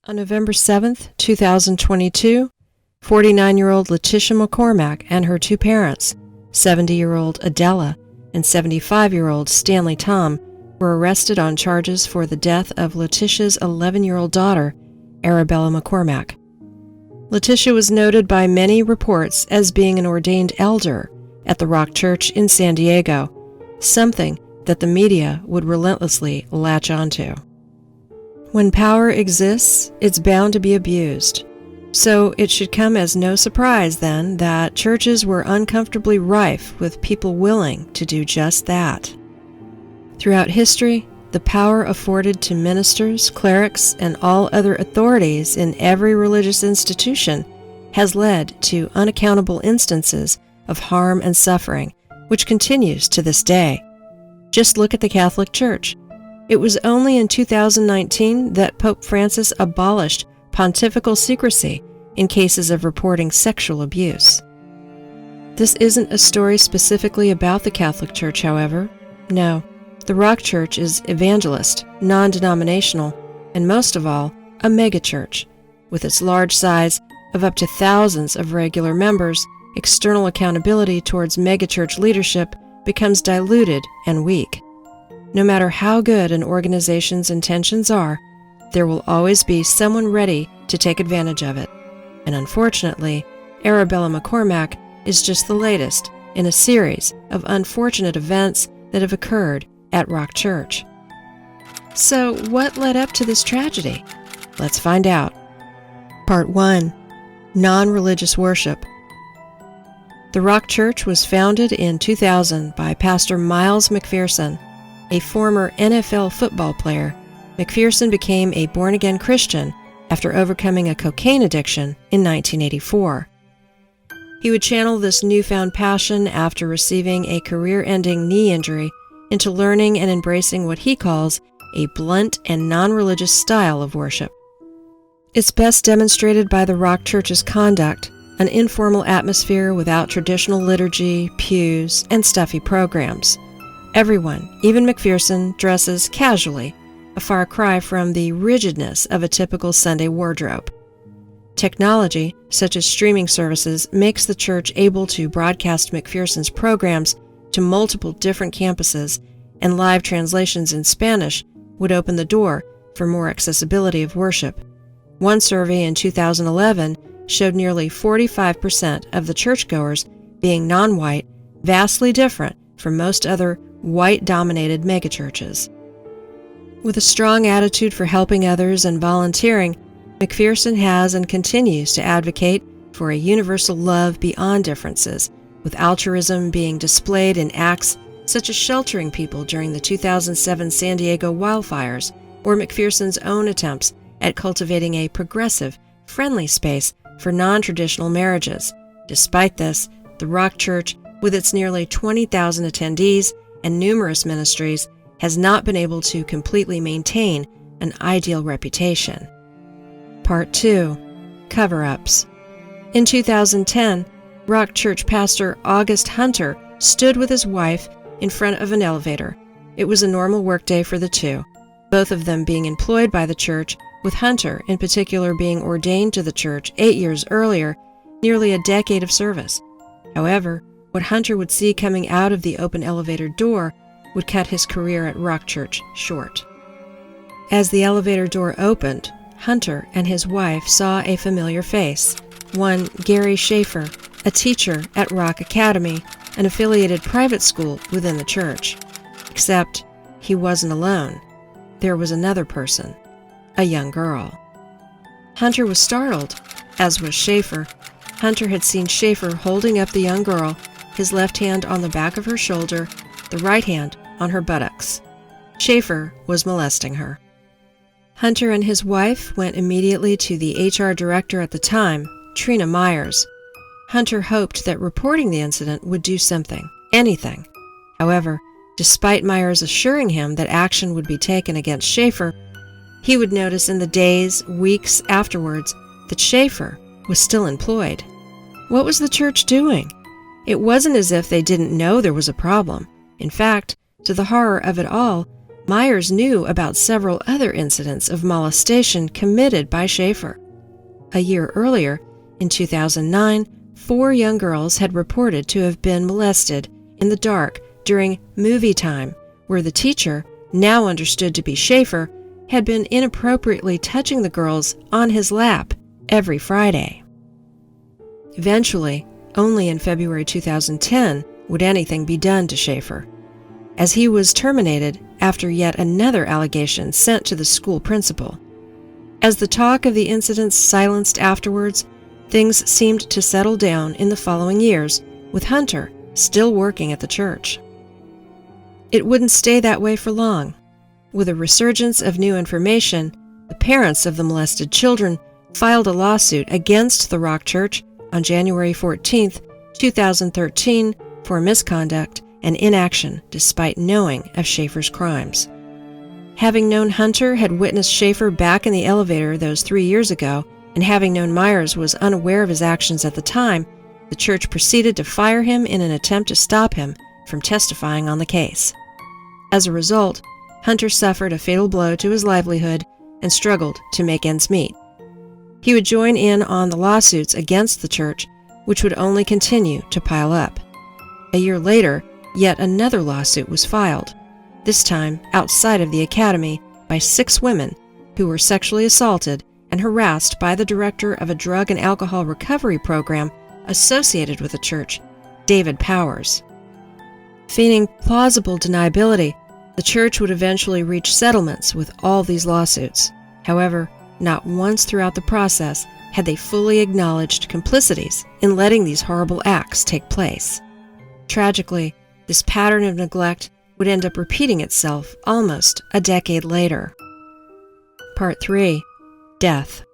On November 7, 2022, 49-year-old Leticia McCormack and her two parents, 70-year-old Adella and 75-year-old Stanley Tom, were arrested on charges for the death of Leticia's 11-year-old daughter, Aarabella McCormack. Leticia was noted by many reports as being an ordained elder at the Rock Church in San Diego, something that the media would relentlessly latch onto. When power exists, it's bound to be abused. So it should come as no surprise, then, that churches were uncomfortably rife with people willing to do just that. Throughout history, the power afforded to ministers, clerics, and all other authorities in every religious institution has led to unaccountable instances of harm and suffering, which continues to this day. Just look at the Catholic Church. It was only in 2019 that Pope Francis abolished pontifical secrecy in cases of reporting sexual abuse. This isn't a story specifically about the Catholic Church, however. No, the Rock Church is evangelist, non-denominational, and most of all, a megachurch. With its large size of up to thousands of regular members, external accountability towards megachurch leadership becomes diluted and weak. No matter how good an organization's intentions are, there will always be someone ready to take advantage of it. And unfortunately, Aarabella McCormack is just the latest in a series of unfortunate events that have occurred at Rock Church. So, what led up to this tragedy? Let's find out. Part 1. Non-religious worship. The Rock Church was founded in 2000 by Pastor Miles McPherson, a former NFL football player. McPherson became a born-again Christian after overcoming a cocaine addiction in 1984. He would channel this newfound passion after receiving a career-ending knee injury into learning and embracing what he calls a blunt and non-religious style of worship. It's best demonstrated by the Rock Church's conduct, an informal atmosphere without traditional liturgy, pews, and stuffy programs. Everyone, even McPherson, dresses casually, a far cry from the rigidness of a typical Sunday wardrobe. Technology, such as streaming services, makes the church able to broadcast McPherson's programs to multiple different campuses, and live translations in Spanish would open the door for more accessibility of worship. One survey in 2011 showed nearly 45% of the churchgoers being non-white, vastly different from most other white-dominated megachurches. With a strong attitude for helping others and volunteering, McPherson has and continues to advocate for a universal love beyond differences, with altruism being displayed in acts such as sheltering people during the 2007 San Diego wildfires, or McPherson's own attempts at cultivating a progressive, friendly space for non-traditional marriages. Despite this, the Rock Church, with its nearly 20,000 attendees and numerous ministries, has not been able to completely maintain an ideal reputation. Part 2. Cover-ups. In 2010, Rock Church pastor August Hunter stood with his wife in front of an elevator. It was a normal workday for the two, both of them being employed by the church, with Hunter in particular being ordained to the church 8 years earlier, nearly a decade of service. However, what Hunter would see coming out of the open elevator door would cut his career at Rock Church short. As the elevator door opened, Hunter and his wife saw a familiar face, one Gary Schaefer, a teacher at Rock Academy, an affiliated private school within the church. Except he wasn't alone. There was another person, a young girl. Hunter was startled, as was Schaefer. Hunter had seen Schaefer holding up the young girl, his left hand on the back of her shoulder, the right hand on her buttocks. Schaefer was molesting her. Hunter and his wife went immediately to the HR director at the time, Trina Myers. Hunter hoped that reporting the incident would do something, anything. However, despite Myers assuring him that action would be taken against Schaefer, he would notice in the days, weeks afterwards that Schaefer was still employed. What was the church doing? It wasn't as if they didn't know there was a problem. In fact, to the horror of it all, Myers knew about several other incidents of molestation committed by Schaefer. A year earlier, in 2009, 4 young girls had reported to have been molested in the dark during movie time, where the teacher, now understood to be Schaefer, had been inappropriately touching the girls on his lap every Friday. Eventually, only in February 2010 would anything be done to Schaefer, as he was terminated after yet another allegation sent to the school principal. As the talk of the incidents silenced afterwards, things seemed to settle down in the following years, with Hunter still working at the church. It wouldn't stay that way for long. With a resurgence of new information, the parents of the molested children filed a lawsuit against the Rock Church on January 14, 2013, for misconduct and inaction despite knowing of Schaefer's crimes. Having known Hunter had witnessed Schaefer back in the elevator those 3 years ago, and having known Myers was unaware of his actions at the time, the church proceeded to fire him in an attempt to stop him from testifying on the case. As a result, Hunter suffered a fatal blow to his livelihood and struggled to make ends meet. He would join in on the lawsuits against the church, which would only continue to pile up. A year later, yet another lawsuit was filed, this time outside of the academy by 6 women who were sexually assaulted and harassed by the director of a drug and alcohol recovery program associated with the church, David Powers. Feigning plausible deniability, the church would eventually reach settlements with all these lawsuits. However, not once throughout the process had they fully acknowledged complicities in letting these horrible acts take place. Tragically, this pattern of neglect would end up repeating itself almost a decade later. Part 3. Death.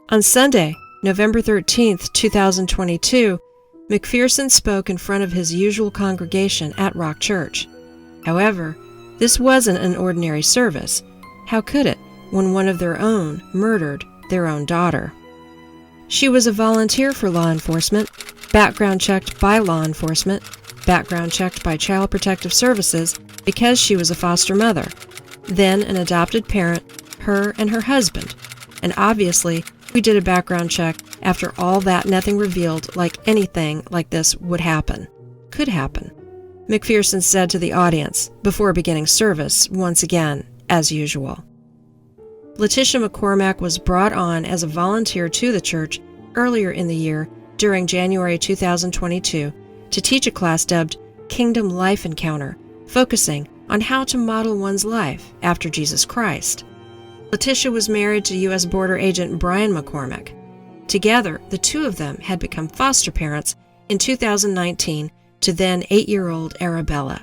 On Sunday, November 13, 2022, McPherson spoke in front of his usual congregation at Rock Church. However, this wasn't an ordinary service. How could it, when one of their own murdered their own daughter? She was a volunteer for law enforcement, background checked by law enforcement, background checked by Child Protective Services because she was a foster mother, then an adopted parent, her and her husband. And obviously, we did a background check. After all that, nothing revealed like anything like this would happen. Could happen, McPherson said to the audience before beginning service, once again, as usual. Leticia McCormack was brought on as a volunteer to the church earlier in the year during January 2022 to teach a class dubbed Kingdom Life Encounter, focusing on how to model one's life after Jesus Christ. Leticia was married to U.S. Border Agent Brian McCormack. Together, the two of them had become foster parents in 2019 to then 8-year-old Aarabella.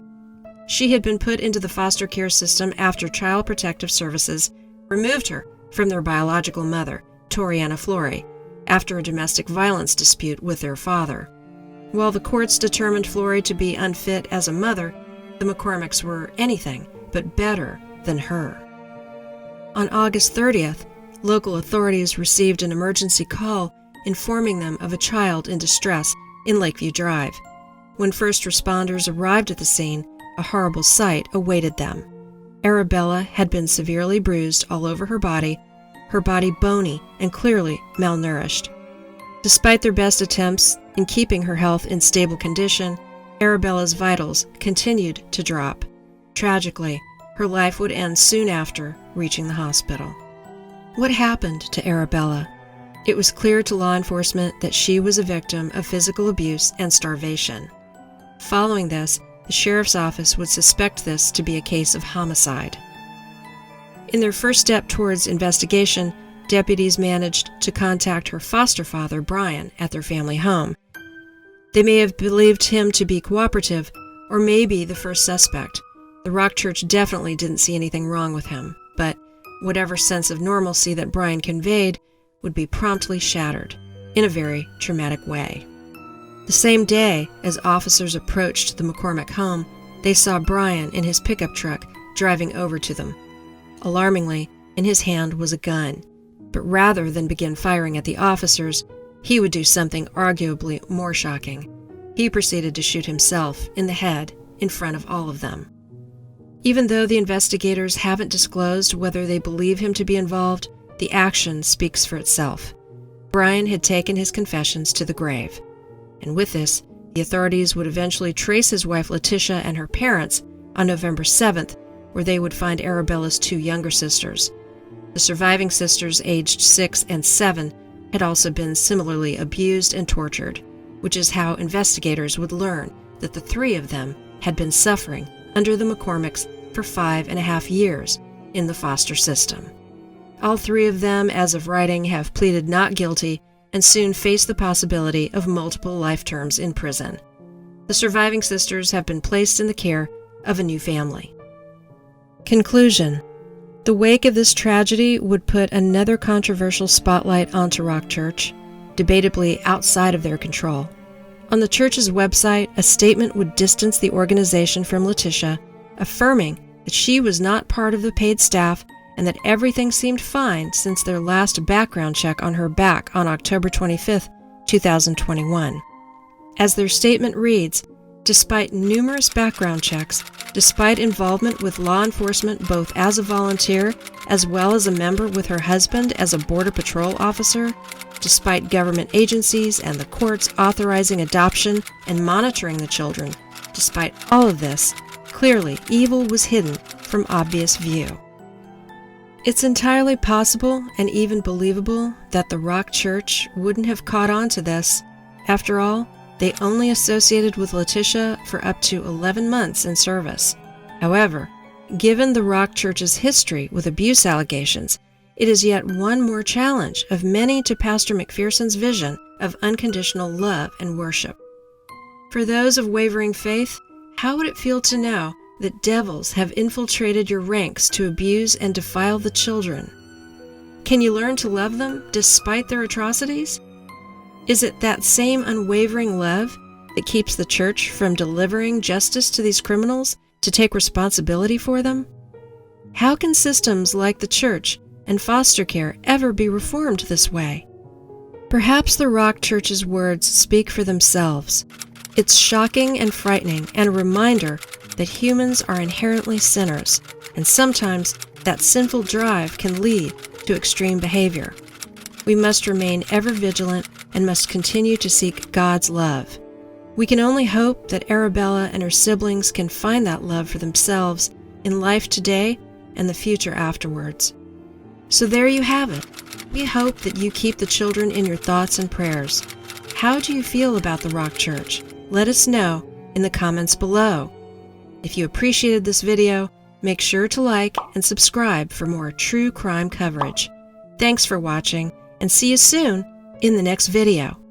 She had been put into the foster care system after Child Protective Services removed her from their biological mother, Toriana Flory, after a domestic violence dispute with their father. While the courts determined Flory to be unfit as a mother, the McCormacks were anything but better than her. On August 30th, local authorities received an emergency call informing them of a child in distress in Lakeview Drive. When first responders arrived at the scene, a horrible sight awaited them. Aarabella had been severely bruised all over her body bony and clearly malnourished. Despite their best attempts in keeping her health in stable condition, Arabella's vitals continued to drop. Tragically, her life would end soon after reaching the hospital. What happened to Arabella? It was clear to law enforcement that she was a victim of physical abuse and starvation. Following this, the sheriff's office would suspect this to be a case of homicide. In their first step towards investigation, deputies managed to contact her foster father, Brian, at their family home. They may have believed him to be cooperative, or maybe the first suspect. The Rock Church definitely didn't see anything wrong with him, but whatever sense of normalcy that Brian conveyed would be promptly shattered in a very traumatic way. The same day, as officers approached the McCormack home, they saw Brian in his pickup truck driving over to them. Alarmingly, in his hand was a gun, but rather than begin firing at the officers, he would do something arguably more shocking. He proceeded to shoot himself in the head in front of all of them. Even though the investigators haven't disclosed whether they believe him to be involved, the action speaks for itself. Brian had taken his confessions to the grave. And with this, the authorities would eventually trace his wife Leticia and her parents on November 7th, where they would find Arabella's two younger sisters. The surviving sisters, aged 6 and 7, had also been similarly abused and tortured, which is how investigators would learn that the three of them had been suffering under the McCormacks for 5.5 years in the foster system. All three of them, as of writing, have pleaded not guilty and soon face the possibility of multiple life terms in prison. The surviving sisters have been placed in the care of a new family. Conclusion. The wake of this tragedy would put another controversial spotlight onto Rock Church, debatably outside of their control. On the church's website, a statement would distance the organization from Leticia, affirming that she was not part of the paid staff and that everything seemed fine since their last background check on her back on October 25, 2021. As their statement reads, despite numerous background checks, despite involvement with law enforcement both as a volunteer as well as a member with her husband as a Border Patrol officer, despite government agencies and the courts authorizing adoption and monitoring the children, despite all of this, clearly evil was hidden from obvious view. It's entirely possible and even believable that the Rock Church wouldn't have caught on to this. After all, they only associated with Leticia for up to 11 months in service. However, given the Rock Church's history with abuse allegations, it is yet one more challenge of many to Pastor McPherson's vision of unconditional love and worship. For those of wavering faith, how would it feel to know that devils have infiltrated your ranks to abuse and defile the children? Can you learn to love them despite their atrocities? Is it that same unwavering love that keeps the church from delivering justice to these criminals to take responsibility for them? How can systems like the church and foster care ever be reformed this way? Perhaps the Rock Church's words speak for themselves. It's shocking and frightening and a reminder that humans are inherently sinners, and sometimes that sinful drive can lead to extreme behavior. We must remain ever vigilant and must continue to seek God's love. We can only hope that Aarabella and her siblings can find that love for themselves in life today and the future afterwards. So there you have it. We hope that you keep the children in your thoughts and prayers. How do you feel about the Rock Church? Let us know in the comments below. If you appreciated this video, make sure to like and subscribe for more true crime coverage. Thanks for watching, and see you soon in the next video.